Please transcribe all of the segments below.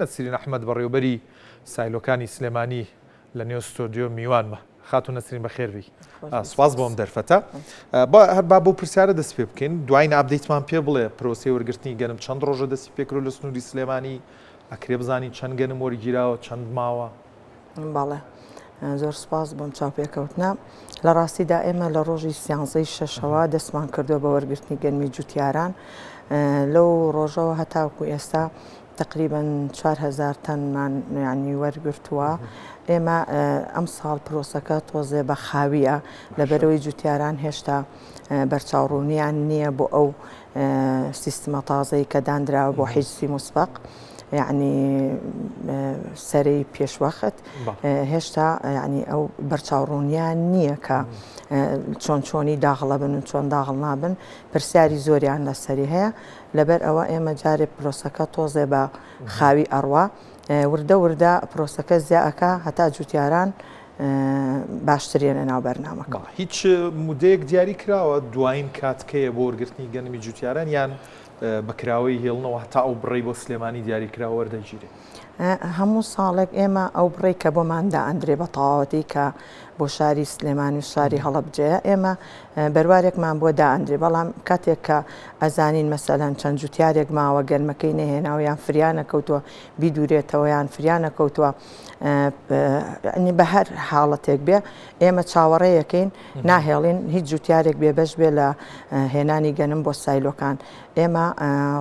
نەسرین ئەحمەد بەڕێوەبەری سایلۆکانی سلێمانی لە نێو ستۆدیۆ میوانمە. خاتون نەسرین بەخێربی. سواز بۆم دەرفەتە. هەر با بۆ پرسیارە دەست پێ بکەین، دوای ئاپدەیتمان پێ بڵێ پرۆسەی وەرگرتنی گەنم چەند ڕۆژە دەستی پێکرۆ لە سنووری سلێمانی، ئەکرێ بزانین چەند گەنم وەرگیراوە، چەند ماوە؟ بەڵێ، زۆر سپاس بۆم چاوپێکەوتنە. لە ڕاستیدا ئێمە لە ڕۆژی سیانزەی شەشەوە دەستمان کردووە بە وەرگرتنی گەنمی جوتیاران. لەو ڕۆژەوە هەتاوکو ئێستا تقریباً 4000 تەنمان ینی وەرگرتووە. ئێمە ئەم ساڵ پرۆسەکە تۆزێ بە خاویە لەبەرەوەی جوتیاران هێشتا بەرچاوڕوونیان نییە بۆ ئەو سیستمە تازەی کە دانراوە بۆ حیجزی مسبق، یعنی سەرەی پێشوەخت هێشتا ینی ئەو بەرچاوڕوونیان نییە کە چۆنی داغڵە بن و چۆن داغڵ نابن. پرسیاری زۆریان لەسەری هەیە، لەبەر ئەوە ئێمە جارێک پرۆسەکە تۆزێ بە خاوی ئەڕوا وردە وردە پرۆسەکە زیاکە هەتا جوتیاران باشترێنە ناو بەرنامەکە. هیچ مودەیەک دیاری کراوە دوایین کاتکەیە بۆ وەرگرتنی گەنمی جوتیاران یان بەکراوەی هێڵنەوە هەتا ئەو بڕی بۆ سلێمانی دیاریکرا وەردەگیرێ؟ هەموو ساڵێک ئێمە ئەو بڕی کە بۆماندا ئەندرێ بە تەواوەتی کە بۆ شاری سلێمانی و شاری هەڵەبجەیە ئێمە بەروارێکمان بۆ دائەندرێ، بەڵام کاتێک کە ئەزانین مەسەلەن چەند جوتیارێک ماوە گەنمەکەی نەهێناوە یان فریانە کەوتووە بیدورێتەوە یان فریانە کەوتووە بە هەر حاڵەتێک بێ ئێمە چاوەڕێیەکەین، ناهێڵین هیچ جوتیارێک بێبەش بێ لە هێنانی گەنم بۆ سایلۆکان. ئێمە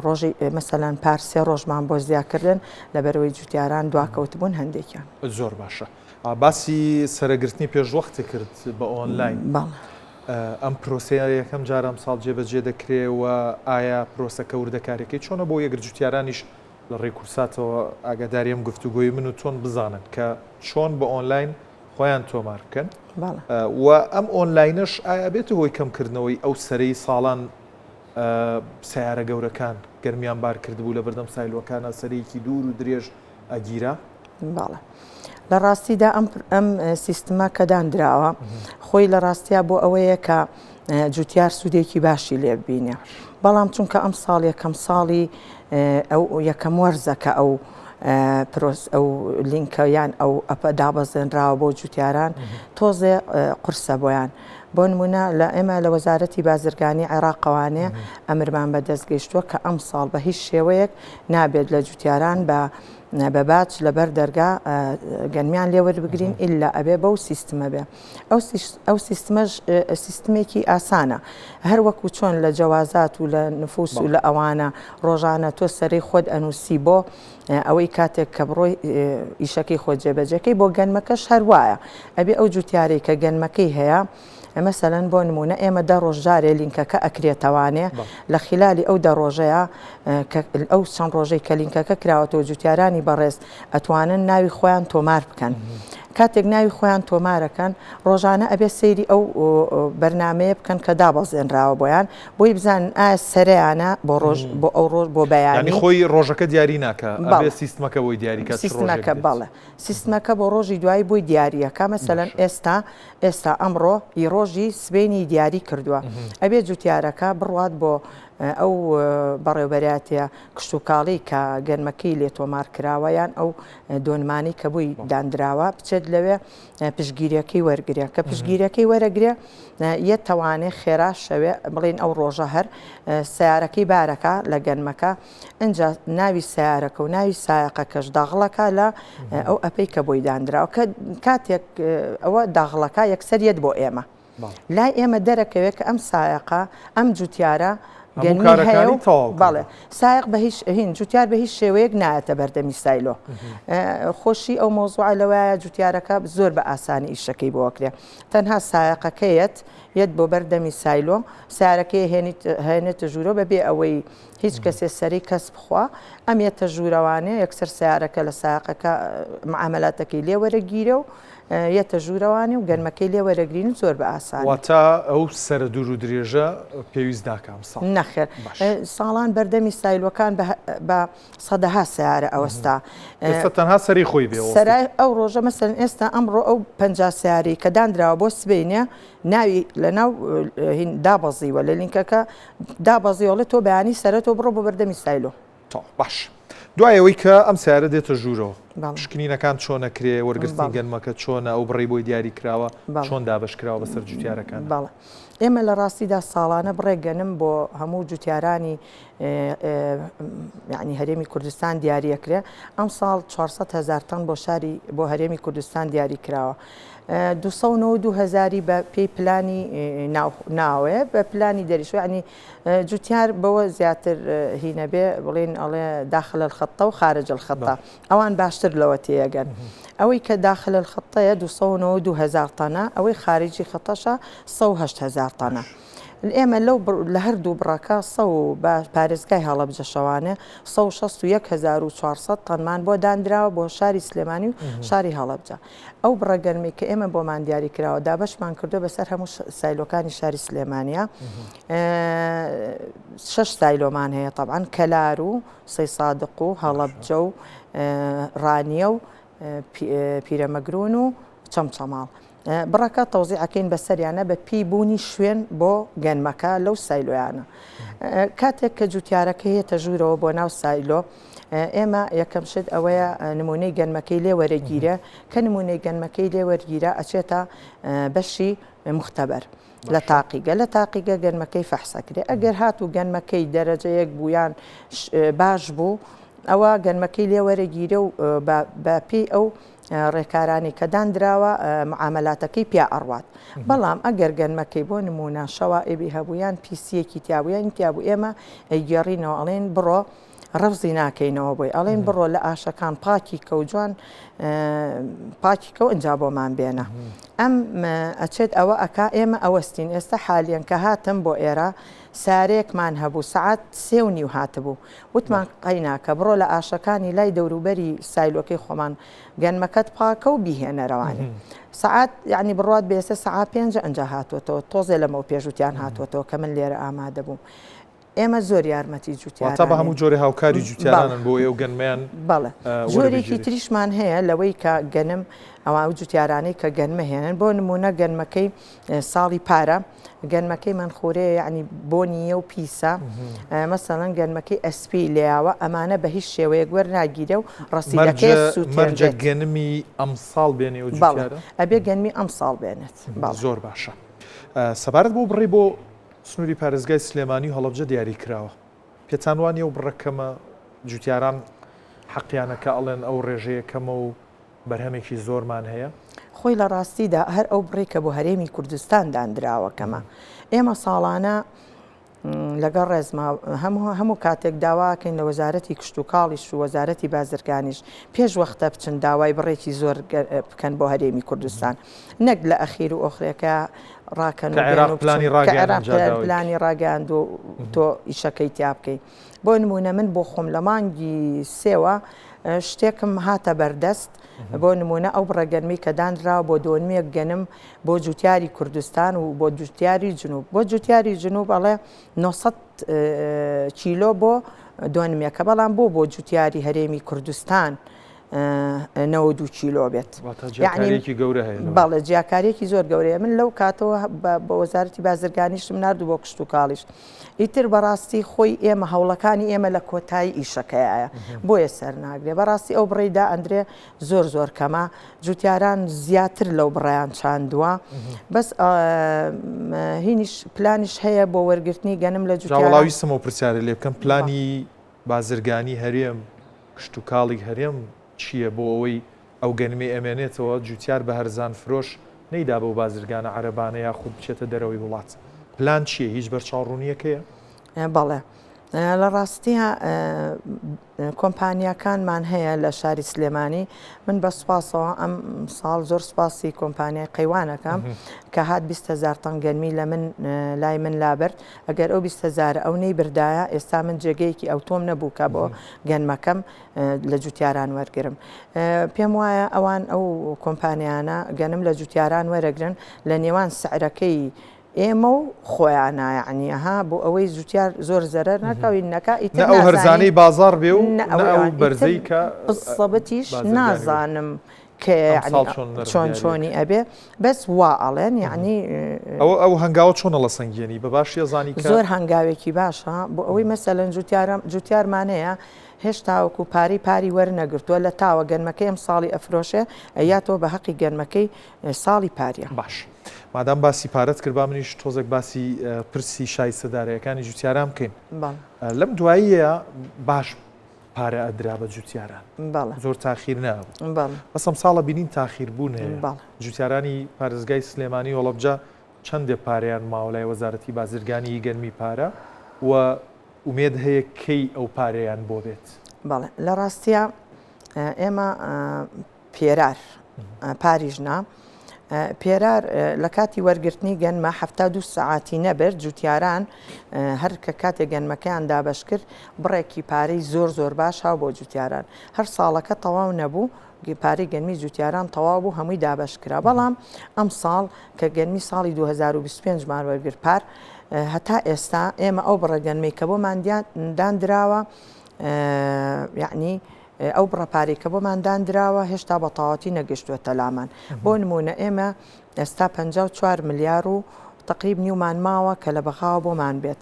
ڕۆژی مەسەلەن پارسێ ڕۆژمان بۆ زیاکردن لەبەرەوەی جوتیاران دواکەوتبوون هەندێکیان. زۆر باشە. باسی سەرەگرتنی پێشوەختی کرد بە ئۆنلاین. ئەم پرۆسەیە یەکەم جار ئەم ساڵ جێبەجێ دەکرێەوە، ئایا پرۆسەکە وردەکارێکی چۆنە بۆ یەکگر جوتیارانیش لە ڕێکورساتەوە ئاگاداریم گفتوگۆی من و تۆن بزانن کە چۆن بە ئۆنلاین خۆیان تۆمار بکەن و ئەم ئۆنلاینش ئایا بێتە هۆی کەمکردنەوەی ئەو سەرەی ساڵان سیارە گەورەکان گەرمیان بار کردبوو لە بەردەم سایلۆکانە سەرەیەکی دوور و درێژ ئەگیرە؟ باڵە، لە ڕاستیدا ئەم سیستمە کە دانراوە خۆی لە ڕاستیا بۆ ئەوەیە کە جوتیار سوودێکی باشی لێ ببینێ، بەڵام چونکە ئەم ساڵ یەکەم ساڵی ئەو یەکەم وەرزەکە ئەو لینکە یان ئەو ئەپە دابەزێنراوە بۆ جوتیاران تۆزێ قورسە بۆیان. بۆ نمونە لە ئێمە لە وەزارەتی بازرگانی عێراقەوانێ ئەمرمان بەدەستگەیشتووە کە ئەم ساڵ بە هیچ شێوەیەک نابێت لە جوتیاران بە باچ لەبەر دەرگا گەنمیان لێوەربگرین ئللا ئەبێ بەو سیستمە بێ. ئەو سیستمەش سیستمێکی ئاسانە، هەر وەکو چۆن لە جەوازات و لە نفوس و لە ئەوانە ڕۆژانە تۆ سەرەی خۆت ئەنووسی بۆ ئەوەی کاتێک کە بڕۆی ئیشەکەی خۆت جێبەجەکەی بۆ گەنمەکەش هەروایە ئەبێ ئەو جوتیارەی کە گەنمەکەی هەیە مەسەلەن بۆ نمونە ئێمە دە ڕۆژجارێ لینکەکە ئەکرێتەوانێ لە خلالی ئەو دە ڕۆژەیە ئەو چەند ڕۆژەی کە لینکەکە کراوەتەوە جوتیارانی بەڕێز ئەتوانن ناوی خۆیان تۆمار بکەن. کاتێک ناوی خۆیان تۆمارەکەن ڕۆژانە ئەبێ سەیری ئەو بەرنامەیە بکەن کە دابەزێنراوە بۆیان بۆی بزانن ئایا سەرەیانە بۆ ڕۆژ بۆ ئەو ڕۆژ بۆ بەیانی خۆی ڕۆژەکە دیاری ناکە ئەبێ سیستمەکە بۆی دیاریکە سیستمەکە بەڵێ سیستمەکە بۆ ڕۆژی دوایی بۆی دیاریەکە مەسەلەن ئێستا ئەمڕۆ ڕۆژی سبەینی دیاری کردووە ئەبێ جوتیارەکە بڕوات بۆ ئەو بەڕێوبەراتەیە کشت و کاڵی کە گەنمەکەی لێ تۆمار کراوەیان ئەو دۆنمانی کە بووی دانراوە بچێت لەوێ پشگیریەکەی وەرگێ کە پشگیریەکەی وەرەگرێ یە توانێت خێرا شەوێ بڵێن ئەو ڕۆژە هەر سیارەکەی بارەکە لە گەنمەکە ئەجا ناوی سیارەکە و ناوی سایقەکەش داغڵەکە لە ئەو ئەپەی کە بۆی دانراوە کە کاتێک ئەوە داغڵەکە یەکسەریەت بۆ ئێمە لای ئێمە دەرەکەوێت کە ئەم سایقە ئەم جوتیارە بەڵێ سایق بە هیچ هین جوتیار بە هیچ شێوەیەک نایەتە بەردەمی سایلۆ. خۆشی ئەو مۆزوع لەوایە جوتیارەکە زۆر بە ئاسانی ئیشەکەی بۆکرێ، تەنها سایقەکەیەت یەت بۆ بەردەمی سایلۆ سیارەکەی هێنێتە ژوورۆ بەبێ ئەوەی هیچ کەسێ سەری کەس بخوا ئەم یەتە ژوورەوانێ یەکسەر سیارەکە لە سایقەکە معاملاتەکەی لێوەرەگیرە و یەتە ژوورەوانی و گەنمەکەی لێوەرەگرین زۆر بە ئاسانی. واتە ئەو سرە دوور و درێژە پێویست ناکەم ساڵ نەخێر ساڵان بەردەمی سایلۆکان بە سەدەها سیارە ئەوەستا ئێستا تەنها سەری خۆی بێ سەرای ئەو ڕۆژە مەسەلەن ئێستا ئەمڕۆ ئەو 50 سیاری کە دانراوە بۆ سبەینێ ناوی لەناو دابەزیوە لە لینکەکە دابەزیۆڵێت تۆ بەیانی سەرەتەوە بڕۆ بۆ بەردەمی سایلۆ. باش دوایەوەی کە ئەم سیارە دێتە ژوورەوە شکنینەکان چۆن ئەکرێ وەرگرتنی گەنمەکە چۆنە ئەو بڕێ بۆی دیاری کراوە چۆن دابشکراوە بەسەر جوتیارەکان. بەڵێ ئێمە لە ڕاستیدا ساڵانە بڕێگەنم بۆ هەموو جوتیارانی یعنی هەرێمی کوردستان دیاریەکرێ. ئەم ساڵ 400,000 تەن بۆ هەرێمی کوردستان دیاری کراوە. 292,000 بە پێی پلانی ناوێ بە پلانی دەریشۆ ینی جوتیار بەوە زیاتر هینە بێ بڵێن ئەڵێ داخل الخطە و خارج الخطە ئەوان باشتر لەوە تێگەن. ئەوەی کە داخل الخطەیە 292,000 تەنە ئەوەی خارجی خەتەشە 108,000 تەنە. ئێمە لە هەردوو بڕەکە پارێزگای هەڵەبجە شەوانێ 161,400 تەنمان بۆ دانراوە بۆ شاری سلێمانی و شاری هەڵەبجە. ئەو بڕەگەرمی کە ئێمە بۆمان دیاری کراوە دابەشمان کردو بەسەر هەموو سایلۆکانی شاری سلێمانیە. 6 سایلۆمان هەیە طبعاً کەلار و سەی سادق و هەڵەبجە و ڕانیە و پیرەمەگرون و چەمچەماڵ. بڕەکە تەوزیعەکەین بەسەریانە بە پیبوونی شوێن بۆ گەنمەکە لەو سایلۆیانە. کاتێک کە جوتیارەکە هێتە ژوورەوە بۆ ناو سایلۆ ئێمە یەکەم شت ئەوەیە نمونەی گەنمەکەی لێ وەرەگیرە کە نمونەی گەنمەکەی لێ وەرگیرە ئەچێتە بەشی مختبەر لە تاقیگە گەنمەکەی فەحسەکرێ. ئەگەر هاتوو گەنمەکەی دەرەجەیەک بوویان باش بوو ئەوە گەنمەکەی لێ وەرەگیرە و بە پێی ئەو ڕێکارانی کە دانراوە معاملاتەکەی پیا ئەڕوات. بەڵام ئەگەر گەنمەکەی بۆ نمونە شەوا ئێبی هەبوویان پیسیەکی تیابوویان تیابوو ئێمە ئەیگەڕینەوە ئەڵێن بڕۆ ڕەوزی ناکەینەوە بۆی ئەڵێن بڕۆ لە ئاشەکان پاکی کە و جوان پاکی کە و ئەنجا بۆمان بێنە. ئەم ئەچێت ئەوە ئەکا ئێمە ئەوەستین ئێستا حالیان کە هاتم بۆ ئێرە سارێکمان هەبوو سعات 3:30 هاتبوو وتمان قەیناکە بڕۆ لە ئاشەکانی لای دەوروبەری سایلۆکەی خۆمان گەنمەکەت پاکە و بیهێنەرەوانێ. سعات یعنی بڕات بێسە سعات 5 ئەنجا هاتوۆتەوە تۆزێ لەمەوە پێشوتیان هاتوۆتەوە کە من لێرە ئامادە بووم. ئێمە زۆر یارمەتی جوتیار بە هەموو جۆری هاوکاری جوتیارانن بۆ ئێو گەنمیان. بەڵێ جۆرێکی تریشمان هەیە لەوەی کە گەنم ئەوە جوتیارانەی کە گەنمە هێنن بۆ نمونە گەنمەکەی ساڵی پارە گەنمەکەی منخورەیە یعنی بۆنیە و پیسە مەسەڵەن گەنمەکەی ئەسپی لێیاوە ئەمانە بە هیچ شێوەیە گوەر ناگیرە و ڕستیەکەی مەرجە گەنمی ئەم ساڵ بێنێ و جوتیارە ئەبێ گەنمی ئەم ساڵ بێنێت. زۆر باشە. سەبارەت بۆ بڕێ بۆ سنووری پارێزگای سلێمانی و هەڵەبجە دیاری کراوە. پێتان وانە و بڕەکەمە جوتیاران حەقیانەکە ئەڵێن ئەو ڕێژەیەکەمە و بەرهەمێکی زۆرمان هەیە. خۆی لە ڕاستیدا هەر ئەو بڕێکە بۆ هەرێمی کوردستان دانراوەکەمە. ئێمە ساڵانە لەگەڵ ڕێزما هەموو کاتێک داواکەین لە وەزارەتی کشت و کاڵیش و وەزارەتی بازرگانیش پێش وەختە بچن داوای بڕێکی زۆر بکەن بۆ هەرێمی کوردستان نەک لە ئەخیر و ئۆخرەکە ڕاکەن پلانی ڕاگەاند و تۆ ئیشەکەی تیا بکەیت. بۆ نمونە من بۆ خۆم لە مانگی سێوە شتێکم هاتە بەردەست بۆ نمونە ئەو بڕەگەرمی کە دانراوە بۆ دۆنمێک گەنم بۆ جوتیاری کوردستان و بۆ جوتیاری جنوب بۆ جوتیاری جنوب ئەڵێ 900 کیلۆ بۆ دۆنمێکە بەڵام بۆ جوتیاری هەرێمی کوردستان 92 کیلۆ بێت. بەڵێ جیاکارێکی زۆر گەورەیە. من لەو کاتەوە بە وەزارەتی بازرگانیشتم نردوو بۆ کشت و کاڵیش. ئیتر بەڕاستی خۆی ئێمە هەوڵەکانی ئێمە لە کۆتایی ئیشەکەیە بۆیە سەر ناگرێ. بەڕاستی ئەو بڕێدا ئەندرێ زۆر کەمە جوتیاران زیاتر لەو بڕیان چاندووە. بەس هینیش پلانیش هەیە بۆ وەرگرتنی گەنم لە جوتیاراوی سمە پرسیارە لێ بکەم پلانی بازرگانی هەرێم کشت و کاڵی هەرێم چییە بۆ ئەوەی ئەو گەنمی ئەمێنێتەوە جوتیار بە هەرزان فرۆش نەیدا بە بازرگانە عەرەبانە یا خود بچێتە دەرەوەی وڵات. پلان چییە؟ هیچ بەرچاوڕوونیەکەیە؟ بەڵێ لە ڕاستیە کۆمپانیاکانمان هەیە لە شاری سلێمانی. من بە سوپاسەوە ئەم ساڵ زۆر سوپاسی کۆمپانیای قەیوانەکەم کە هات 20,000 تەن گەنمی لە من لای من لابرد. ئەگەر ئەو 20,000 ئەو نەی بردایە ئێستا من جێگەیەکی ئەو تۆم نەبوو کە بۆ گەنمەکەم لە جوتیاران وەرگرم. پێم وایە ئەوان ئەو کۆمپانیانە گەنم لە جوتیاران وەرەگرن لە نێوان سعرەکەی ئێمە و خۆیانە یعنیها بۆ ئەوەی زوتیار زۆر زەرەر نەکەوی نەکە ئیتر ئەو هەرزانەی بازار بێ و بەرزەی کە سەبەتیش نازانم يعني چۆنی ئەبێ بەس وا ئەڵێن یعنی ئەو هەنگاوە چۆنە لە سنگێنی بە باشی ئەزانی زۆر هەنگاوێکی باشە بۆ ئەوەی مەسەلەن جوتیارمانەیە هێشتا وەکو پاری وەرنەگرتووە لە تاوە گەنمەکەی ئەم ساڵی ئەفرۆشێ ئەیاتەوە بە حەقی گەنمەکەی ساڵی پاریە. باش مادام باسی پارەت کرد با منیش تۆزێک باسی پرسی شای سەدارەکانی جوتیاران بکەین لەم دواییە باش پارە ئەدرا بە جوتیاران زۆر تاخیر نابوو بەسەم ساڵە بینین تاخیر بوون جوتیارانی پارێزگای سلێمانی وەڵەبجا چەندێ پارەیان ماوەلای وەزارەتی بازرگانی گەنمی پارە و ومێد هەیە کەی ئەو پارەیان بۆ بێت بەڵێ لە ڕاستیە ئێمە پێرار پاریژنا پێرار لە کاتی وەرگرتنی گەنمە 72 سعاتی نەبرد جوتیاران هەر کە کاتێک گەنمەکەیان دابش کرد بڕێکی پارەی زۆر باش هاو بۆ جوتیاران هەر ساڵەکە تەواو نەبوو پارەی گەنمی جوتیاران تەواو بوو هەمووی دابش کرا بەڵام ئەم ساڵ کە گەنمی ساڵی 2025 مان وەرگرت پار هەتا ئێستا ئێمە ئەو بڕە گەنمەی کە بۆمان دانراوە یعنی ئەو بڕەپارێک کە بۆمان دانراوە هێشتا بە تەواوەتی نەگەشتووەتە لامان بۆ نمونە ئێمە ئێستا 54 ملیار و تقریب نیومان ماوە کە لە بەخاوە بۆمان بێت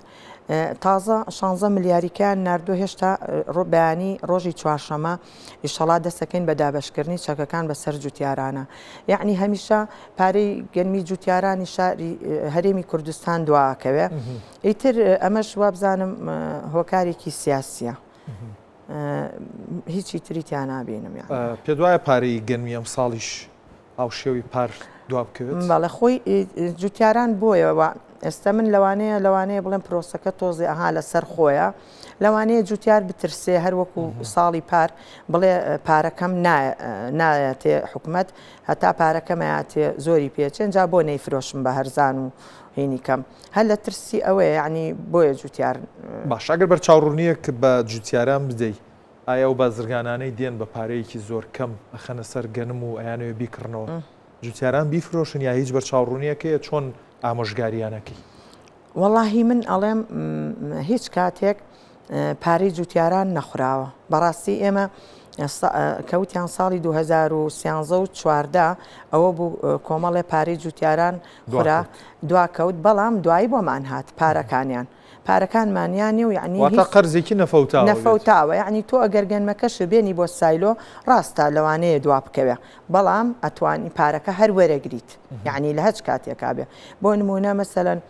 تازە 16 ملیاریکان نردوو هێشتا بەیانی ڕۆژی چوارشەمە ئیشەڵا دەسەکەین بە دابشکردنی چەکەکان بەسەر جوتیارانە یعنی هەمیشە پارەی گەنمی جوتیارانی شاری هەرێمی کوردستان دواکەوێ ئیتر ئەمەش وابزانم هۆکارێکی سیاسیە هیچی تریتیان نابینم پێ دوایە پارەی گەنمی ئەم ساڵیش ئاو شێوی پار دوا بکەوێت بەڵێ خۆی جوتیاران بۆیەوە ئێستا من لەوانەیە بڵێم پرۆسەکە تۆزی ئەها لەسەر خۆیە لەوانەیە جوتیار بترسێ هەر وەکو ساڵی پار بڵێ پارەکەم نایەتێ حکومەت هەتا پارەکەمەیاتێ زۆری پێچێن جا بۆ نەیفرۆشم بە هەرزان و هینی کەم هەر لە ترسی ئەوەیە یعنی بۆیە جوتیار باش ئەگەر بەرچاوڕوونیە کە بە جوتیاران بدەیت ئایا و بازرگانانەی دێن بە پارەیەکی زۆر کەم ئەخەنە سەر گەنم و ئەیانەوێ بیکردنەوە جوتیاران بیفرۆشن یا هیچ بەرچاوڕوونیەکەیە چۆن ئامۆژگاریانەکەی وەڵاهی من ئەڵێم هیچ کاتێک پارەی جوتیاران نەخوراوە بەڕاستی ئێمە کەوتیان ساڵی 2013 و 14 ئەوە بوو کۆمەڵێ پارەی جوتیاران خورا دواکەوت بەڵام دوایی بۆمان هات پارەکانیان پارەکانمانیانی و یعنی قەرزێکی نەفەوتاوە یعنی تۆ ئەگەر گەنمەکەش بێنی بۆ سایلۆ ڕاستە لەوانەیە دوا بکەوێ بەڵام ئەتوانی پارەکە هەر وەرەگریت یعنی لە هەچ کاتێکا بێ بۆ نمونە مەسەلەن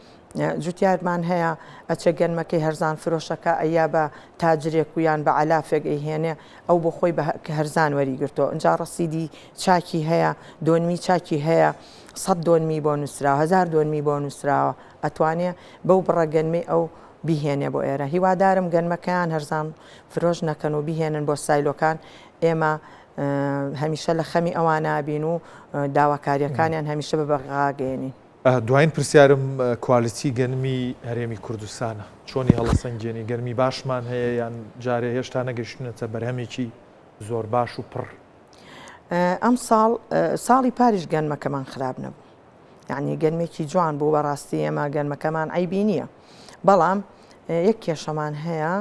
جوتیارمان هەیە ئەچە گەنمەکەی هەرزان فرۆشەکە ئەیا بە تاجرێک و یان بە عەلافێک ئەیهێنێ ئەو بۆ خۆی کە هەرزان وەریگرتەوە ئەجا ڕەسیدی چاکی هەیە دۆنمی چاکی هەیە 100 دۆنمی بۆ نووسراوە 1000 دۆنمی بۆ نووسراوە ئەتوانێ بەو بڕە گەنمەی ئەو بیهێنێ بۆ ئێرە هیوادارم گەنمەکەیان هەرزان فرۆش نەکەن و بیهێنن بۆ سایلۆکان ئێمە هەمیشە لە خەمی ئەوانە بین و داواکاریەکانیان هەمیشە بە بەغاگەێنین دوایین پرسیارم کوالیتی گەنمی هەرێمی کوردستانە چۆنی هەڵەسەنگێنی گەرمی باشمان هەیە یان جارێ هێشتا نەگەشتونەتە بەرهەمێکی زۆر باش و پڕ ئەم ساڵی پاریش گەنمەکەمان خراپ نەبوو یعنی گەنمێکی جوان بوو بەڕاستی ئێمە گەنمەکەمان عیبی نییە بەڵام یەک کێشەمان هەیە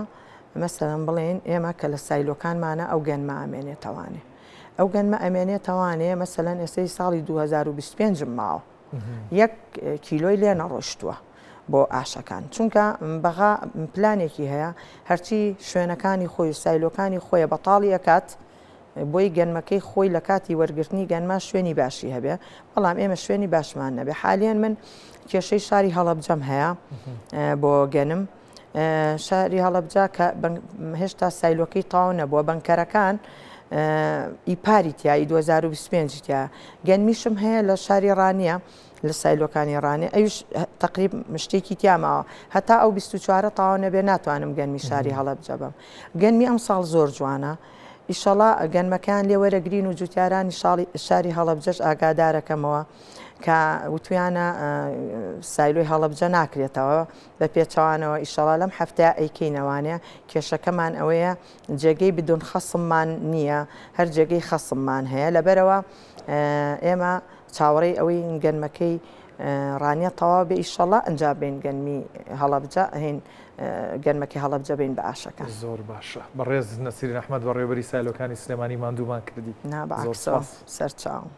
مەسەڵەن بڵێن ئێمە کە لە سایلۆکانمانە ئەو گەنمە ئەمێنێتەوانێ ئەو گەنمە ئەمێنێتەوانێ مەسەڵەن ئێستەی ساڵی 2025 ماوە 1 کیلۆی لێ نەڕۆشتووە بۆ ئاشەکان چونکە بەغا پلانێکی هەیە هەرچی شوێنەکانی خۆی سایلۆکانی خۆیە بەتاڵی ئەکات بۆی گەنمەکەی خۆی لە کاتی وەرگرتنی گەنما شوێنی باشی هەبێ بەڵام ئێمە شوێنی باشمان نەبێ حالیان من کێشەی شاری هەڵەبجەم هەیە بۆ گەنم شاری هەڵەبجا کە هێشتا سایلۆکەی تاو نەبووە بنکەرەکان ئیپاری تیایی 2025 تیا گەنمیشم هەیە لە شاری ڕانیە لە سایلۆکانی ڕانێ ئەوش تقریب شتێکی تیاماوە هەتا ئەو 24 تاوا نەبێ ناتوانم گەنمی شاری هەڵەبجە بم گەنمی ئەم ساڵ زۆر جوانە ئیشەڵا گەنمەکان لێ وەرەگرین و جوتیارانی شاری هەڵەبجەش ئاگادارەکەمەوە کە وتویانە سایلۆی هەڵەبجە ناکرێتەوە بە پێچەوانەوە ئیشەڵا لەم هەفتەیە ئەیکەینەوانەیە کێشەکەمان ئەوەیە جێگەی بدون خەسممان نییە هەر جێگەی خەسممان هەیە لەبەرەوە ئێمە چاوەڕێی ئەوەی گەنمەکەی ڕانیە تەواو بێ ئیشەڵا ئەنجا بین گەنمی هەڵەبجە هین گەنمەکی هەڵەبجە بین بە ئاشەکە. زۆر باشە بەڕێز نەسیرین ئەحمەد بە ڕێوەبەری سایلۆکانی سلێمانی ماندوومان کردی. نا بە عەکسەوە سەرچاوم.